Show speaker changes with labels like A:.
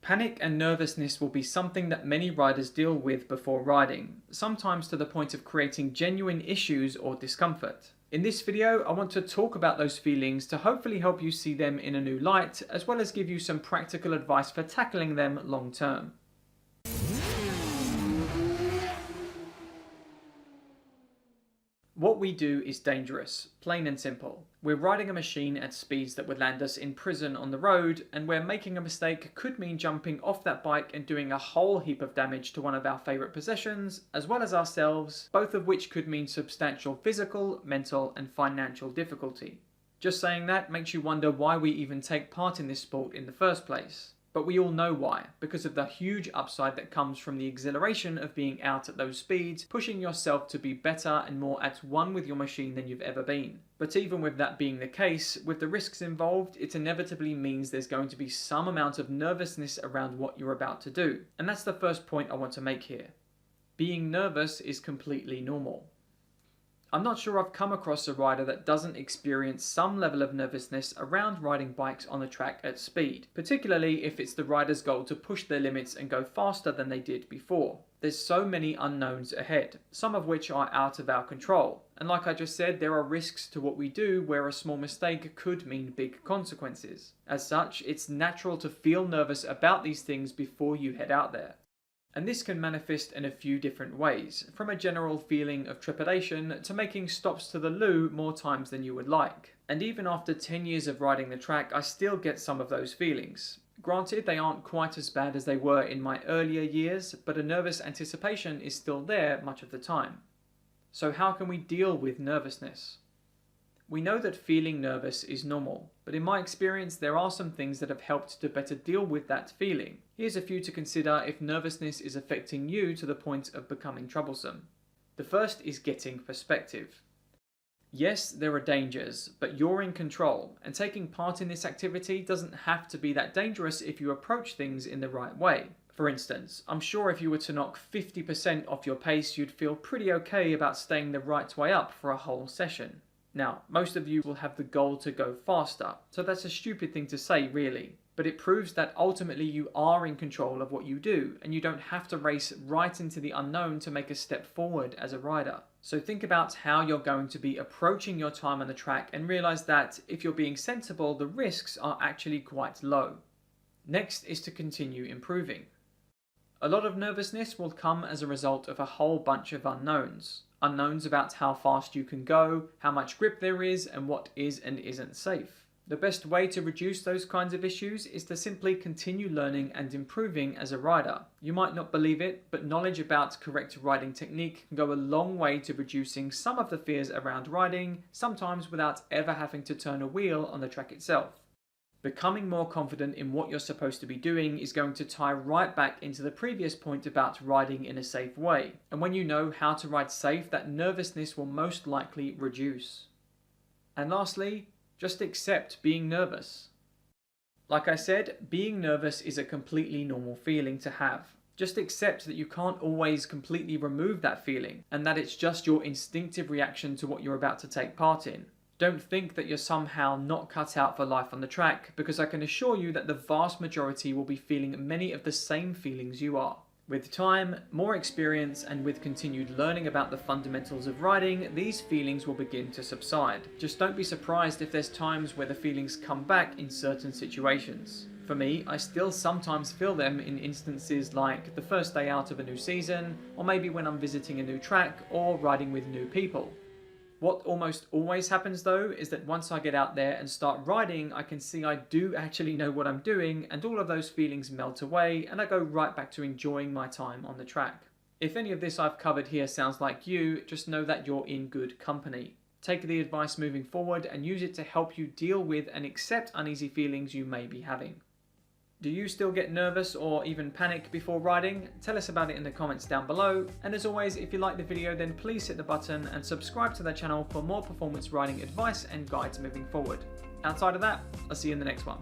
A: Panic and nervousness will be something that many riders deal with before riding, sometimes to the point of creating genuine issues or discomfort. In this video, I want to talk about those feelings to hopefully help you see them in a new light, as well as give you some practical advice for tackling them long term. What we do is dangerous, plain and simple. We're riding a machine at speeds that would land us in prison on the road, and where making a mistake could mean jumping off that bike and doing a whole heap of damage to one of our favourite possessions, as well as ourselves, both of which could mean substantial physical, mental and financial difficulty. Just saying that makes you wonder why we even take part in this sport in the first place. But we all know why, because of the huge upside that comes from the exhilaration of being out at those speeds, pushing yourself to be better and more at one with your machine than you've ever been. But even with that being the case, with the risks involved, it inevitably means there's going to be some amount of nervousness around what you're about to do. And that's the first point I want to make here. Being nervous is completely normal. I'm not sure I've come across a rider that doesn't experience some level of nervousness around riding bikes on the track at speed, particularly if it's the rider's goal to push their limits and go faster than they did before. There's so many unknowns ahead, some of which are out of our control. And like I just said, there are risks to what we do where a small mistake could mean big consequences. As such, it's natural to feel nervous about these things before you head out there. And this can manifest in a few different ways, from a general feeling of trepidation to making stops to the loo more times than you would like. And even after 10 years of riding the track, I still get some of those feelings. Granted, they aren't quite as bad as they were in my earlier years, but a nervous anticipation is still there much of the time. So how can we deal with nervousness? We know that feeling nervous is normal, but in my experience there are some things that have helped to better deal with that feeling. Here's a few to consider if nervousness is affecting you to the point of becoming troublesome. The first is getting perspective. Yes, there are dangers, but you're in control, and taking part in this activity doesn't have to be that dangerous if you approach things in the right way. For instance, I'm sure if you were to knock 50% off your pace, you'd feel pretty okay about staying the right way up for a whole session. Now, most of you will have the goal to go faster, so that's a stupid thing to say really, but it proves that ultimately you are in control of what you do, and you don't have to race right into the unknown to make a step forward as a rider. So think about how you're going to be approaching your time on the track and realize that if you're being sensible, the risks are actually quite low. Next is to continue improving. A lot of nervousness will come as a result of a whole bunch of unknowns. Unknowns about how fast you can go, how much grip there is, and what is and isn't safe. The best way to reduce those kinds of issues is to simply continue learning and improving as a rider. You might not believe it, but knowledge about correct riding technique can go a long way to reducing some of the fears around riding, sometimes without ever having to turn a wheel on the track itself. Becoming more confident in what you're supposed to be doing is going to tie right back into the previous point about riding in a safe way. And when you know how to ride safe, that nervousness will most likely reduce. And lastly, just accept being nervous. Like I said, being nervous is a completely normal feeling to have. Just accept that you can't always completely remove that feeling, and that it's just your instinctive reaction to what you're about to take part in. Don't think that you're somehow not cut out for life on the track, because I can assure you that the vast majority will be feeling many of the same feelings you are. With time, more experience, and with continued learning about the fundamentals of riding, these feelings will begin to subside. Just don't be surprised if there's times where the feelings come back in certain situations. For me, I still sometimes feel them in instances like the first day out of a new season, or maybe when I'm visiting a new track or riding with new people. What almost always happens though is that once I get out there and start riding, I can see I do actually know what I'm doing, and all of those feelings melt away and I go right back to enjoying my time on the track. If any of this I've covered here sounds like you, just know that you're in good company. Take the advice moving forward and use it to help you deal with and accept uneasy feelings you may be having. Do you still get nervous or even panic before riding? Tell us about it in the comments down below. And as always, if you like the video, then please hit the button and subscribe to the channel for more performance riding advice and guides moving forward. Outside of that, I'll see you in the next one.